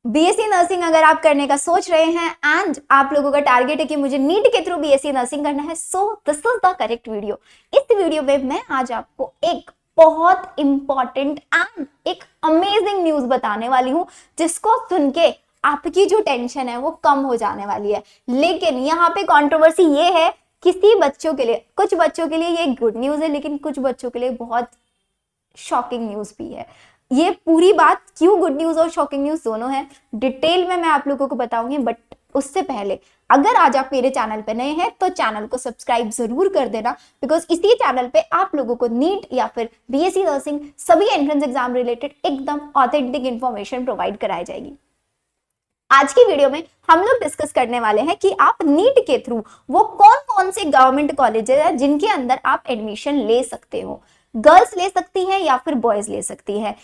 BSc nursing अगर आप करने का सोच रहे हैं एंड आप लोगों का टारगेट है कि मुझे नीट के थ्रू बीएससी नर्सिंग करना है, so this is the correct video. इस वीडियो में मैं आज आपको एक बहुत इंपॉर्टेंट एंड एक अमेजिंग न्यूज बताने वाली हूं, जिसको सुन के आपकी जो टेंशन है वो कम हो जाने वाली है। लेकिन यहाँ पे कंट्रोवर्सी ये है, किसी बच्चों के लिए, कुछ बच्चों के लिए ये गुड न्यूज है, लेकिन कुछ बच्चों के लिए बहुत शॉकिंग न्यूज भी है। ये पूरी बात क्यों गुड न्यूज और शॉकिंग न्यूज दोनों है, डिटेल में मैं आप लोगों को बताऊंगी। बट उससे पहले अगर आज आप मेरे चैनल पे नए हैं तो चैनल को सब्सक्राइब जरूर कर देना, बिकॉज इसी चैनल पे आप लोगों को नीट या फिर बीएससी नर्सिंग सभी एंट्रेंस एग्जाम रिलेटेड एकदम ऑथेंटिक इंफॉर्मेशन प्रोवाइड कराई जाएगी। आज की वीडियो में हम लोग डिस्कस करने वाले हैं कि आप नीट के थ्रू वो कौन कौन से गवर्नमेंट कॉलेजेस हैं जिनके अंदर आप एडमिशन ले सकते हो। गर्ल्स ले सकती हैं या फिर बॉयज ले सकती है।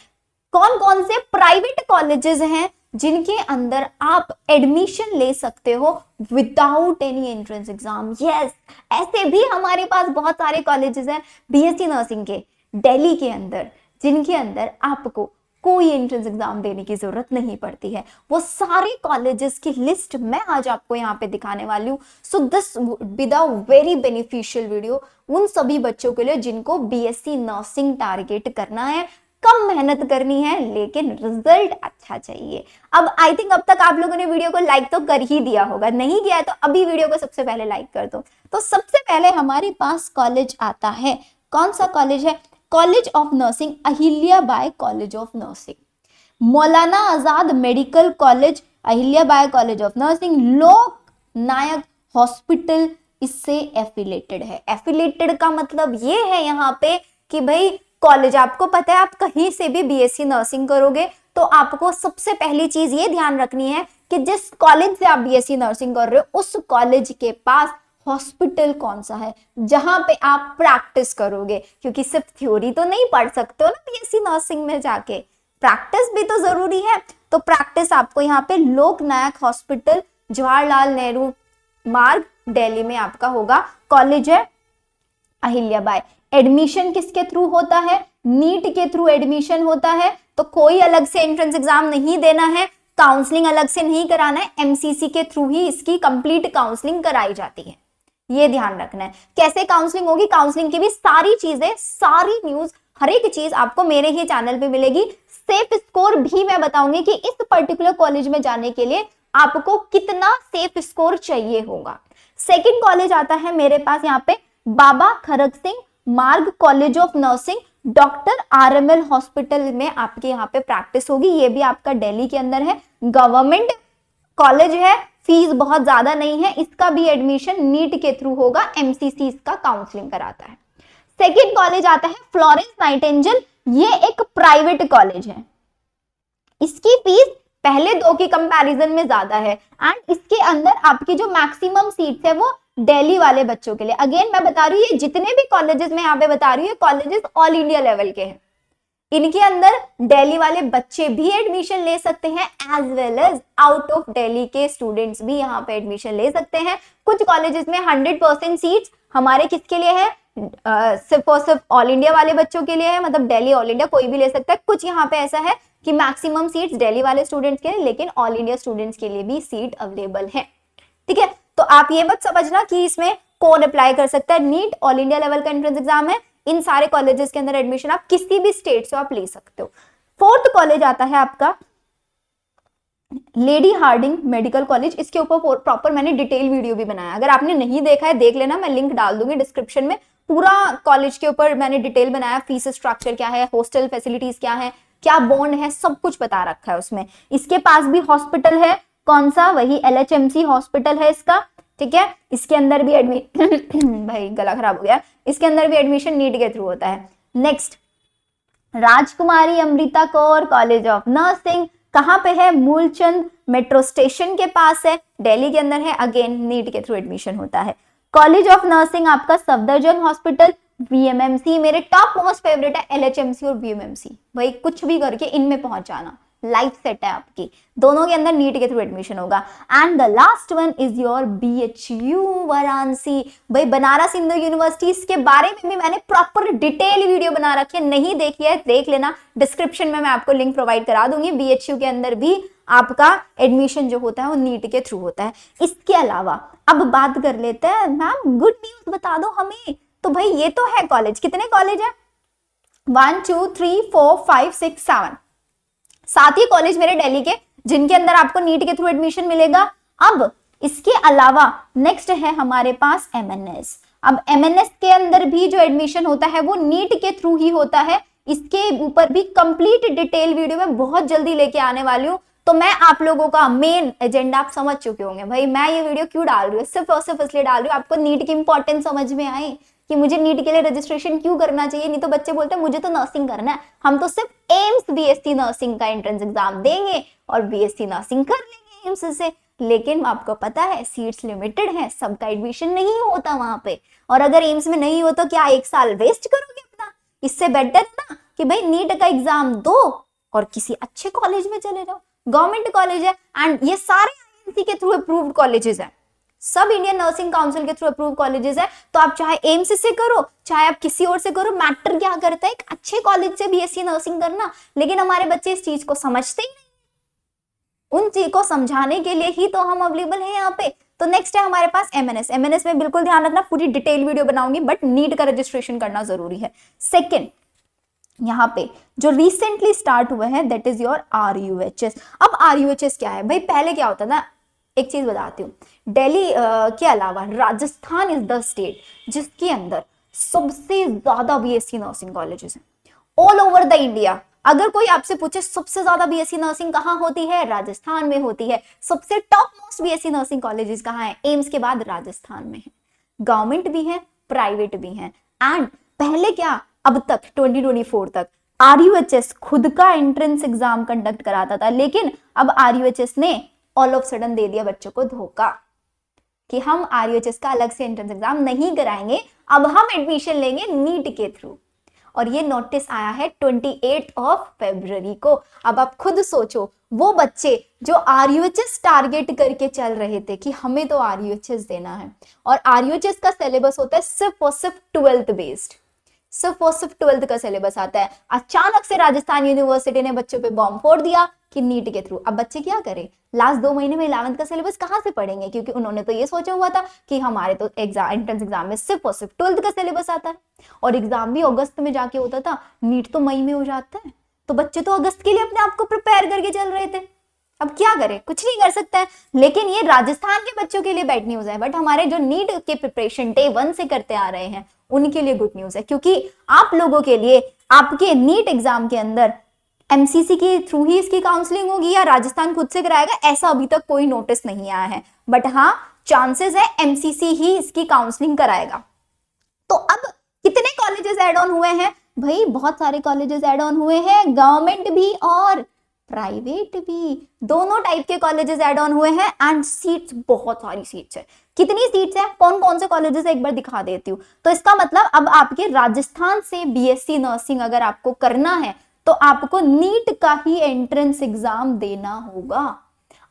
कौन कौन से प्राइवेट कॉलेजेस हैं जिनके अंदर आप एडमिशन ले सकते हो without any entrance exam. Yes, ऐसे भी हमारे पास बहुत सारे कॉलेजेस हैं बीएससी नर्सिंग के दिल्ली के अंदर, जिनके अंदर आपको कोई एंट्रेंस एग्जाम देने की जरूरत नहीं पड़ती है। वो सारे कॉलेजेस की लिस्ट मैं आज आपको यहाँ पे दिखाने वाली हूँ। So this be the very beneficial video उन सभी बच्चों के लिए जिनको बीएससी नर्सिंग टारगेट करना है, कम मेहनत करनी है, लेकिन रिजल्ट अच्छा चाहिए। अब आई थिंक अब तक आप लोगों ने वीडियो को लाइक तो कर ही दिया होगा, नहीं किया है तो अभी वीडियो को सबसे पहले लाइक कर दो। तो सबसे पहले हमारे पास कॉलेज आता है, कौन सा कॉलेज है? College of nursing Ahilya Bai college of nursing, Maulana Azad medical college, Ahilya Bai college of nursing, Lok Nayak hospital इससे एफिलेटेड है। एफिलेटेड का मतलब ये है यहाँ पे कि भाई कॉलेज, आपको पता है आप कहीं से भी बीएससी नर्सिंग करोगे तो आपको सबसे पहली चीज ये ध्यान रखनी है कि जिस कॉलेज से आप बीएससी नर्सिंग कर रहे हो उस कॉलेज के पास हॉस्पिटल कौन सा है जहां पे आप प्रैक्टिस करोगे, क्योंकि सिर्फ थ्योरी तो नहीं पढ़ सकते हो ना बीएससी नर्सिंग में जाके, प्रैक्टिस भी तो जरूरी है। तो प्रैक्टिस आपको यहाँ पे लोकनायक हॉस्पिटल, जवाहरलाल नेहरू मार्ग, दिल्ली में आपका होगा। कॉलेज है अहिल्या बाई। एडमिशन किसके थ्रू होता है? नीट के थ्रू एडमिशन होता है। तो कोई अलग से एंट्रेंस एग्जाम नहीं देना है, काउंसलिंग अलग से नहीं कराना है, एमसीसी के थ्रू ही इसकी कंप्लीट काउंसलिंग कराई जाती है। ये ध्यान रखना है। कैसे काउंसलिंग होगी, काउंसलिंग की भी सारी चीजें, सारी न्यूज, हर एक चीज आपको मेरे ही चैनल पे मिलेगी। सेफ स्कोर भी मैं बताऊंगी कि इस पर्टिकुलर कॉलेज में जाने के लिए आपको कितना सेफ स्कोर चाहिए होगा। सेकंड कॉलेज आता है मेरे पास यहाँ पे बाबा खड़क सिंह मार्ग college of nursing, doctor RML hospital में आपके यहाँ पे प्रैक्टिस होगी। ये भी आपका दिल्ली के अंदर है, गवर्नमेंट कॉलेज है, फीस बहुत ज्यादा नहीं है, इसका भी एडमिशन नीट के थ्रू होगा, एमसीसी इसका काउंसलिंग कराता है। सेकंड कॉलेज आता है फ्लोरेंस नाइटिंगेल, ये एक प्राइवेट कॉलेज है, इसकी फीस पहले दो की कंपैरिजन में ज्यादा है एंड इसके अंदर आपकी जो मैक्सिमम सीट्स है वो दिल्ली वाले बच्चों के लिए। अगेन मैं बता रही हूँ ये जितने भी कॉलेजेस मैं यहाँ पे बता रही हूँ कॉलेजेस ऑल इंडिया लेवल के हैं, इनके अंदर दिल्ली वाले बच्चे भी एडमिशन ले सकते हैं as well as out of Delhi के स्टूडेंट्स भी यहाँ पे एडमिशन ले सकते हैं। कुछ कॉलेजेस में 100% सीट्स हमारे किसके लिए है? सिर्फ और सिर्फ ऑल इंडिया वाले बच्चों के लिए है, मतलब दिल्ली ऑल इंडिया कोई भी ले सकता है। कुछ यहाँ पे ऐसा है कि मैक्सिमम सीट्स दिल्ली वाले स्टूडेंट्स के लिए, लेकिन ऑल इंडिया स्टूडेंट्स के लिए भी सीट अवेलेबल है। ठीक है, तो आप ये मत समझना कि इसमें कौन अप्लाई कर सकता है। नीट ऑल इंडिया लेवल का एंट्रेंस एग्जाम है, इन सारे कॉलेजेस के अंदर एडमिशन आप किसी भी स्टेट से आप ले सकते हो। फोर्थ कॉलेज आता है आपका लेडी हार्डिंग मेडिकल कॉलेज, इसके ऊपर प्रॉपर मैंने डिटेल वीडियो भी बनाया, अगर आपने नहीं देखा है देख लेना, मैं लिंक डाल दूंगी डिस्क्रिप्शन में। पूरा कॉलेज के ऊपर मैंने डिटेल बनाया, फीस स्ट्रक्चर क्या है, हॉस्टल फैसिलिटीज क्या है, क्या बॉन्ड है, सब कुछ बता रखा है उसमें। इसके पास भी हॉस्पिटल है, कौन सा? वही एलएचएमसी हॉस्पिटल है इसका। ठीक है, इसके अंदर भी भाई गला खराब हो गया, इसके अंदर भी एडमिशन नीट के थ्रू होता है। Next Rajkumari Amrita Kaur college of nursing, कहां पे है? मूलचंद मेट्रो स्टेशन के पास है, दिल्ली के अंदर है, अगेन नीट के थ्रू एडमिशन होता है। कॉलेज ऑफ नर्सिंग आपका सफदरजंग हॉस्पिटल, वीएमएमसी, मेरे टॉप मोस्ट फेवरेट है एलएचएमसी और वीएमएमसी, भाई कुछ भी करके इनमें पहुंच जाना, लाइफ सेट है आपकी, दोनों के अंदर नीट के थ्रू एडमिशन होगा। And the last one is your BHU Varanasi, भाई बनारस हिंदू यूनिवर्सिटी, इसके बारे में भी मैंने प्रॉपर डिटेल वीडियो बना रखी है, नहीं देखी है देख लेना, डिस्क्रिप्शन में मैं आपको लिंक प्रोवाइड करा दूंगी। बीएचयू के अंदर भी आपका एडमिशन जो होता है वो नीट के थ्रू होता है। इसके अलावा अब बात कर लेते हैं, मैम गुड न्यूज बता दो हमें। तो भाई ये तो है कॉलेज, कितने कॉलेज है? 1 2 3 4 5 6 7, 7 ही कॉलेज मेरे दिल्ली के जिनके अंदर आपको नीट के थ्रू एडमिशन मिलेगा। अब इसके अलावा नेक्स्ट है हमारे पास एमएनएस। अब एमएनएस के अंदर भी जो एडमिशन होता है वो नीट के थ्रू ही होता है। इसके ऊपर भी कंप्लीट डिटेल वीडियो में बहुत जल्दी लेके आने वाली हूँ। तो मैं आप लोगों का मेन एजेंडा आप समझ चुके होंगे। भाई मैं ये वीडियो क्यों डाल रही हूँ, सिर्फ और सिर्फ इसलिए डाल रही हूँ आपको नीट की इंपॉर्टेंस समझ में आए कि मुझे नीट के लिए रजिस्ट्रेशन क्यों करना चाहिए। नहीं तो बच्चे बोलते हैं मुझे तो नर्सिंग करना है, हम तो सिर्फ एम्स बीएससी नर्सिंग का एंट्रेंस एग्जाम देंगे और बीएससी नर्सिंग कर लेंगे एम्स से। लेकिन आपको पता है सीट्स लिमिटेड है, सबका एडमिशन नहीं होता वहां पे। और अगर एम्स में नहीं हो तो क्या 1 साल वेस्ट करोगे अपना? इससे बेटर है ना कि भाई नीट का एग्जाम दो और किसी अच्छे कॉलेज में चले जाओ। गवर्नमेंट कॉलेज है एंड ये सारे आईएनसी के थ्रू अप्रूव्ड कॉलेजेस हैं, सब इंडियन नर्सिंग काउंसिल के थ्रू अप्रूव कॉलेजेस है। तो आप चाहे एम्स से करो चाहे आप किसी और से करो, मैटर क्या करता है, एक अच्छे कॉलेज से बीएससी नर्सिंग करना। लेकिन हमारे बच्चे इस चीज को समझते ही नहीं, उन चीज को समझाने के लिए ही तो हम अवेलेबल हैं यहाँ पे। तो नेक्स्ट है हमारे पास एमएनएस। एमएनएस में बिल्कुल ध्यान रखना, पूरी डिटेल वीडियो बनाऊंगी, बट नीट का रजिस्ट्रेशन करना जरूरी है। सेकेंड यहाँ पे जो रिसेंटली स्टार्ट हुआ है दैट इज योर आरयूएचएस। अब आरयूएचएस क्या है भाई? पहले क्या होता था, एक चीज बताती हूँ, दिल्ली के अलावा राजस्थान इज द स्टेट जिसके अंदर सबसे ज्यादा बीएससी नर्सिंग कॉलेजेस हैं ऑल ओवर द इंडिया। अगर कोई आपसे पूछे सबसे ज्यादा बीएससी नर्सिंग कहाँ होती है, राजस्थान में होती है। सबसे top most BSc nursing colleges कहाँ है? एम्स के बाद राजस्थान में है। गवर्नमेंट भी है, प्राइवेट भी है। एंड पहले क्या, अब तक 2024 तक आरयूएचएस खुद का एंट्रेंस एग्जाम कंडक्ट कराता था, लेकिन अब आरयूएचएस ने ऑल ऑफ सडन दे दिया बच्चों को धोखा कि हम आरयूएचएस का अलग से एंट्रेंस एग्जाम नहीं कराएंगे, अब हम एडमिशन लेंगे नीट के थ्रू। और ये नोटिस आया है 28 फरवरी को। अब आप खुद सोचो, वो बच्चे जो आरयूएचएस टारगेट करके चल रहे थे कि हमें तो आरयूएचएस देना है, और आरयूएचएस का सिलेबस होता है सिर्फ और सिर्फ 12th बेस्ड, सिर्फ और सिर्फ 12th का सिलेबस आता है। अचानक से राजस्थान यूनिवर्सिटी ने बच्चों पे बॉम्ब फोड़ दिया कि नीट के थ्रू। अब बच्चे क्या करें? लास्ट 2 महीने में 11th का सिलेबस कहाँ से पढ़ेंगे? क्योंकि उन्होंने तो ये सोचा हुआ था कि हमारे तो एग्जाम एंट्रेंस एग्जाम में सिर्फ और सिर्फ 12th का सिलेबस आता है, और एग्जाम भी अगस्त में जाके होता था, नीट तो मई में हो जाता है। तो बच्चे तो अगस्त के लिए अपने आप को प्रिपेयर करके चल रहे थे। अब क्या करें? कुछ नहीं कर सकते हैं। लेकिन ये राजस्थान के बच्चों के लिए बैड न्यूज है, बट हमारे जो नीट के प्रिपरेशन डे 1 से करते आ रहे हैं उनके लिए गुड न्यूज है, क्योंकि आप लोगों के लिए आपके नीट एग्जाम के अंदर एमसीसी के थ्रू ही इसकी काउंसलिंग होगी या राजस्थान खुद से कराएगा, ऐसा अभी तक कोई नोटिस नहीं आया है। बट हाँ, चांसेस है एमसीसी ही इसकी काउंसलिंग कराएगा। तो अब कितने कॉलेजेस ऐड ऑन हुए हैं भाई? बहुत सारे कॉलेजेस ऐड ऑन हुए हैं, गवर्नमेंट भी और प्राइवेट भी, दोनों टाइप के कॉलेजेस ऐड ऑन हुए हैं। एंड सीट्स, बहुत सारी सीट्स है। कितनी सीट्स है, कौन कौन से कॉलेजेस है एक बार दिखा देती हूँ। तो इसका मतलब अब आपके राजस्थान से बीएससी नर्सिंग अगर आपको करना है तो आपको नीट का ही एंट्रेंस एग्जाम देना होगा।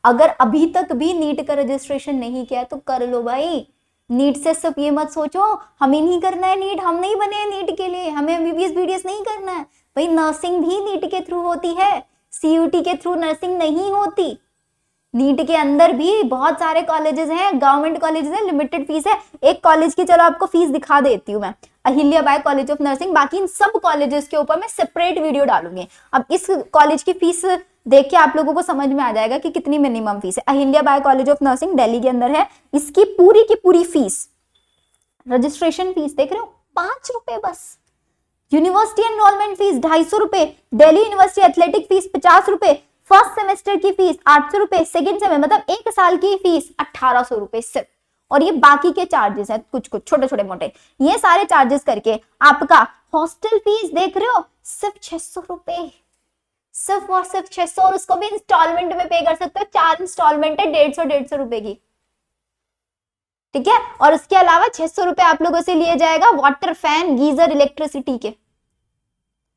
अगर अभी तक भी नीट का रजिस्ट्रेशन नहीं किया है तो कर लो भाई। नीट से सिर्फ ये मत सोचो हमें नहीं करना है नीट, हम नहीं बने हैं नीट के लिए, हमें एमबीबीएस बीडीएस नहीं करना है। भाई नर्सिंग भी नीट के थ्रू होती है, सीयूटी के थ्रू नर्सिंग नहीं होती। नीट के अंदर भी बहुत सारे कॉलेजेस हैं, गवर्नमेंट कॉलेजेस हैं, लिमिटेड फीस है। एक कॉलेज की चलो आपको फीस दिखा देती हूँ मैं, Ahilya Bai college of nursing. बाकी इन सब कॉलेजेस के ऊपर मैं सेपरेट वीडियो डालूंगी। अब इस कॉलेज की फीस देख के आप लोगों को समझ में आ जाएगा कि कितनी मिनिमम फीस है। Ahilya Bai college of nursing Delhi के अंदर है, इसकी पूरी की पूरी फीस, रजिस्ट्रेशन फीस देख रहे हो 5 रुपए बस। यूनिवर्सिटी एनरोलमेंट फीस 250 रुपए, दिल्ली यूनिवर्सिटी एथलेटिक फीस 50 रुपए, फर्स्ट सेमेस्टर की फीस 800 रुपए, सेकेंड सेमेस्टर मतलब 1 साल की फीस 1800 रुपए सिर्फ। और ये बाकी के चार्जेस है कुछ कुछ छोटे छोटे मोटे, ये सारे चार्जेस करके आपका हॉस्टल फीस देख रहे हो सिर्फ 600 रुपए, सिर्फ और सिर्फ 600। और उसको भी इंस्टॉलमेंट में पे कर सकते हो, 4 इंस्टॉलमेंट है 150 रुपए की, ठीक है। और उसके अलावा 600 रुपए आप लोगों से लिए जाएगा वाटर, फैन, गीजर, इलेक्ट्रिसिटी के।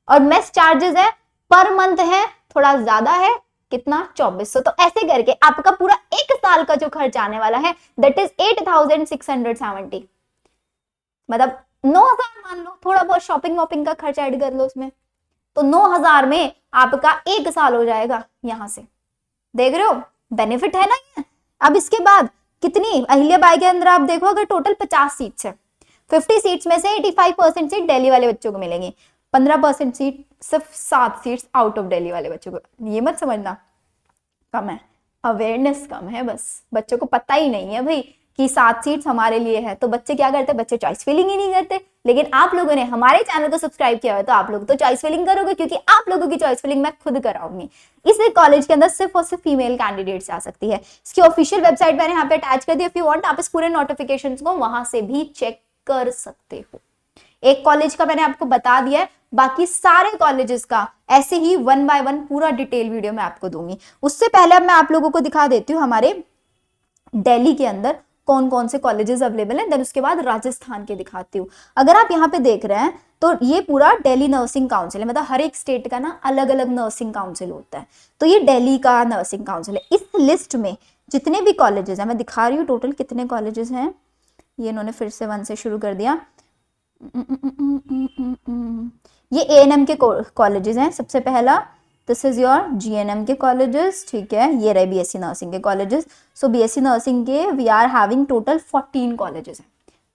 और मेस चार्जेस है पर मंथ है, थोड़ा ज्यादा है, कितना 2400। तो ऐसे करके आपका पूरा 1 साल का जो खर्च आने वाला है दैट इज 8670, मतलब 9000 मान लो, थोड़ा बहुत शॉपिंग वॉपिंग का खर्च ऐड कर लो उसमें, तो 9000 में आपका 1 साल हो जाएगा। यहां से देख रहे हो, बेनिफिट है ना ये। अब इसके बाद कितनी, अहिल्याबाई के अंदर आप देखो अगर टोटल 50 सीट्स है, 50 सीट्स में से 85% सीट दिल्ली वाले बच्चों को मिलेंगी, 15% सीट सिर्फ 7 सीट्स आउट ऑफ दिल्ली वाले बच्चों को। ये मत समझना कम है, अवेयरनेस कम है, बस बच्चों को पता ही नहीं है भाई कि 7 सीट्स हमारे लिए है। तो बच्चे क्या करते हैं, बच्चे चॉइस फिलिंग ही नहीं करते। लेकिन आप लोगों ने हमारे चैनल को सब्सक्राइब किया है तो आप लोग तो चॉइस फिलिंग करोगे, क्योंकि आप लोगों की चॉइस फिलिंग मैं खुद कराऊंगी। इस कॉलेज के अंदर सिर्फ और सिर्फ फीमेल कैंडिडेट्स आ सकती है। इसकी ऑफिशियल वेबसाइट मैंने यहाँ पे अटैच कर दी, इफ यू वांट आप इस पूरे नोटिफिकेशंस को वहां से भी चेक कर सकते हो। एक कॉलेज का मैंने आपको बता दिया है, बाकी सारे कॉलेजेस का ऐसे ही 1 बाय 1 पूरा डिटेल वीडियो मैं आपको दूंगी। उससे पहले अब मैं आप लोगों को दिखा देती हूँ हमारे दिल्ली के अंदर कौन कौन से कॉलेजेस अवेलेबल हैं, देन उसके बाद राजस्थान के दिखाती हूँ। अगर आप यहाँ पे देख रहे हैं तो ये पूरा दिल्ली नर्सिंग काउंसिल है, मतलब हर एक स्टेट का ना अलग अलग नर्सिंग काउंसिल होता है, तो ये दिल्ली का नर्सिंग काउंसिल है। इस लिस्ट में जितने भी कॉलेजेस हैं, मैं दिखा रही हूँ टोटल कितने कॉलेजेस हैं, ये इन्होंने फिर से 1 से शुरू कर दिया। ये A&M के कॉलेजेस हैं। सबसे पहला दिस इज योर GNM के कॉलेजेस, ठीक है। ये रहे BSc नर्सिंग के कॉलेजेस। सो BSc नर्सिंग के we are having total 14 colleges हैं।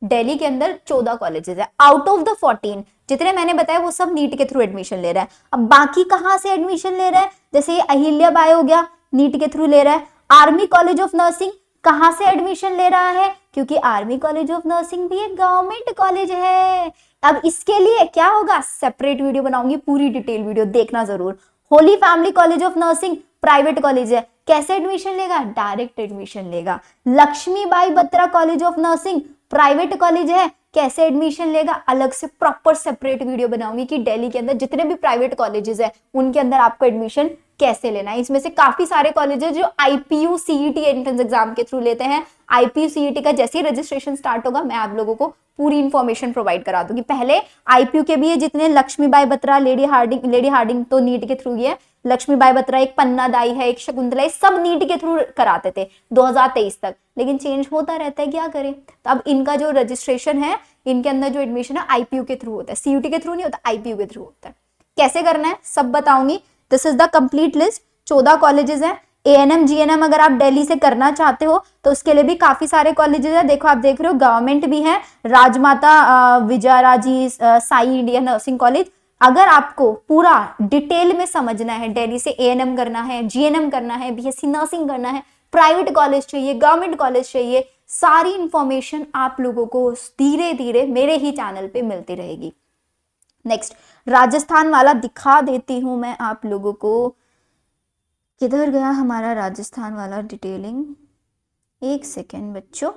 दिल्ली के अंदर 14 कॉलेजेस है। आउट ऑफ द 14 जितने मैंने बताया वो सब नीट के थ्रू एडमिशन ले रहा है। अब बाकी कहाँ से एडमिशन ले रहा है, जैसे ये अहिल्याबाई हो गया, नीट के थ्रू ले रहा है। आर्मी कॉलेज ऑफ नर्सिंग कहाँ से एडमिशन ले रहा है, क्योंकि आर्मी कॉलेज ऑफ नर्सिंग भी एक गवर्नमेंट कॉलेज है। अब इसके लिए क्या होगा, सेपरेट वीडियो बनाऊंगी, पूरी डिटेल वीडियो देखना जरूर। Holy family college of nursing private college है, कैसे एडमिशन लेगा, डायरेक्ट एडमिशन लेगा। Laxmibai Batra college of nursing private college है, कैसे एडमिशन लेगा, अलग से प्रॉपर सेपरेट वीडियो बनाऊंगी कि दिल्ली के अंदर जितने भी प्राइवेट कॉलेजेस है उनके अंदर आपको एडमिशन कैसे लेना है। इसमें से काफी सारे कॉलेजेस जो IPU CET एंट्रेंस एग्जाम के थ्रू लेते हैं। IPU CET का जैसे ही रजिस्ट्रेशन स्टार्ट होगा मैं आप लोगों को पूरी इंफॉर्मेशन प्रोवाइड करा दूंगी। पहले IPU के भी है जितने, लक्ष्मीबाई बत्रा, लेडी हार्डिंग तो नीट के थ्रू ही है, लक्ष्मीबाई बत्रा, एक पन्ना दाई है, एक शकुंतला, सब नीट के थ्रू कराते थे 2023 तक, लेकिन चेंज होता रहता है, क्या करें। तो अब इनका जो रजिस्ट्रेशन है, इनके अंदर जो एडमिशन है IPU के थ्रू होता है, CUT के थ्रू नहीं होता, IPU के थ्रू होता है। कैसे करना है सब बताऊंगी। This is the complete list. 14 colleges हैं। A&M GNM अगर आप दिल्ली से करना चाहते हो तो उसके लिए भी काफी सारे कॉलेजेस हैं। देखो आप देख रहे हो गवर्नमेंट भी है, राजमाता विजयराजी साई इंडियन नर्सिंग कॉलेज। अगर आपको पूरा डिटेल में समझना है, दिल्ली से A&M करना है, GNM करना है, BSc नर्सिंग करना है, प्राइवेट कॉलेज चाहिए, गवर्नमेंट कॉलेज चाहिए, सारी इंफॉर्मेशन आप लोगों को धीरे धीरे मेरे ही चैनल पे मिलती रहेगी। नेक्स्ट राजस्थान वाला दिखा देती हूं मैं आप लोगों को। किधर गया हमारा राजस्थान वाला डिटेलिंग, एक सेकेंड बच्चों,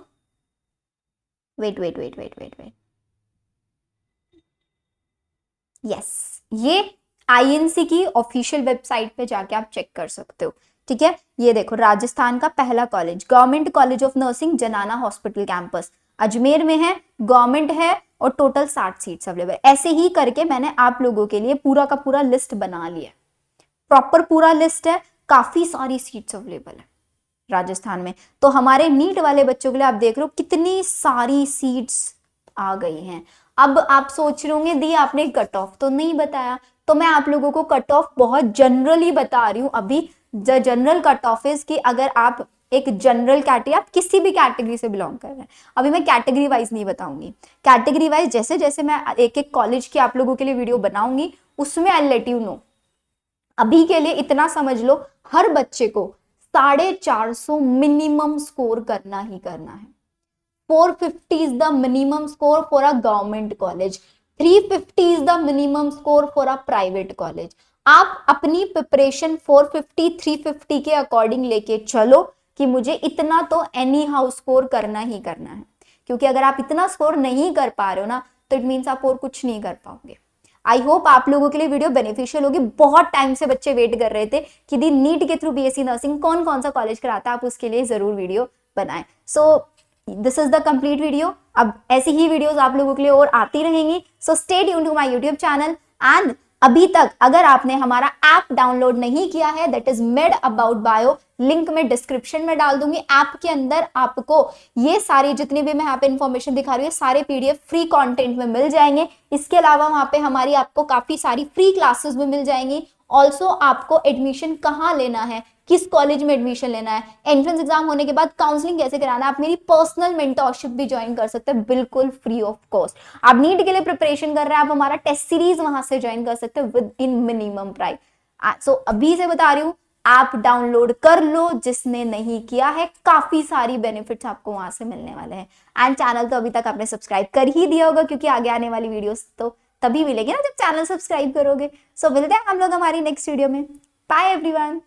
वेट। यस, ये INC की ऑफिशियल वेबसाइट पे जाके आप चेक कर सकते हो, ठीक है। ये देखो राजस्थान का पहला college government college of nursing जनाना हॉस्पिटल कैंपस अजमेर में है, गवर्नमेंट है और टोटल 60 सीट्स अवेलेबल। ऐसे ही करके मैंने आप लोगों के लिए पूरा का पूरा लिस्ट बना लिया, प्रॉपर पूरा लिस्ट है, काफी सारी सीट्स अवेलेबल है राजस्थान में। तो हमारे नीट वाले बच्चों के लिए आप देख रहे हो कितनी सारी सीट्स आ गई हैं। अब आप सोच रहे होंगे दी आपने कट ऑफ तो नहीं बताया, तो मैं आप लोगों को कट ऑफ बहुत जनरली बता रही हूँ। अभी the general cut off is कि अगर आप एक जनरल कैटेगरी, आप किसी भी कैटेगरी से बिलोंग कर रहे हैं, अभी मैं कैटेगरी वाइज नहीं बताऊंगी, कैटेगरी वाइज जैसे जैसे मैं एक एक कॉलेज की आप लोगों के लिए वीडियो बनाऊंगी उसमें आई लेट यू नो। अभी के लिए इतना समझ लो, हर बच्चे को 450 मिनिमम स्कोर करना ही करना है। 450 is the minimum score for a government college, 350 is the minimum score for a private college। आप अपनी प्रिपरेशन 450 350 के अकॉर्डिंग लेके चलो कि मुझे इतना तो एनी हाउ स्कोर करना ही करना है, क्योंकि अगर आप इतना स्कोर नहीं कर पा रहे हो ना तो इट मीन्स आप और कुछ नहीं कर पाओगे। आई होप आप लोगों के लिए वीडियो बेनिफिशियल होगी। बहुत टाइम से बच्चे वेट कर रहे थे कि दी नीट के थ्रू BSc नर्सिंग कौन कौन सा कॉलेज कराता है, आप उसके लिए जरूर वीडियो बनाएं। So this is the complete video. अब ऐसी ही वीडियोस आप लोगों के लिए और आती रहेंगी, so stay tuned to my YouTube channel. And अभी तक अगर आपने हमारा ऐप डाउनलोड नहीं किया है, that is made about bio, link में डिस्क्रिप्शन में डाल दूंगी। ऐप के अंदर आपको ये सारी जितनी भी मैं यहाँ पे इंफॉर्मेशन दिखा रही हूँ सारे PDF फ्री कंटेंट में मिल जाएंगे। इसके अलावा वहां पे हमारी आपको काफी सारी फ्री क्लासेस भी मिल जाएंगी। ऑल्सो आपको एडमिशन कहाँ लेना है, किस कॉलेज में एडमिशन लेना है, एंट्रेंस एग्जाम होने के बाद काउंसलिंग कैसे कराना है, आप मेरी पर्सनल मेंटरशिप भी ज्वाइन कर सकते हैं बिल्कुल फ्री ऑफ कॉस्ट। आप नीट के लिए प्रिपरेशन कर रहे हैं, आप हमारा टेस्ट सीरीज वहां से ज्वाइन कर सकते हैं विद इन मिनिमम प्राइस। सो अभी से बता रही हूँ, आप डाउनलोड कर लो जिसने नहीं किया है, काफी सारी बेनिफिट्स आपको वहां से मिलने वाले हैं। एंड चैनल तो अभी तक आपने सब्सक्राइब कर ही दिया होगा, क्योंकि आगे आने वाली वीडियोस तो तभी मिलेगी ना जब चैनल सब्सक्राइब करोगे। सो मिलते हैं हम लोग हमारी नेक्स्ट वीडियो में। Bye everyone.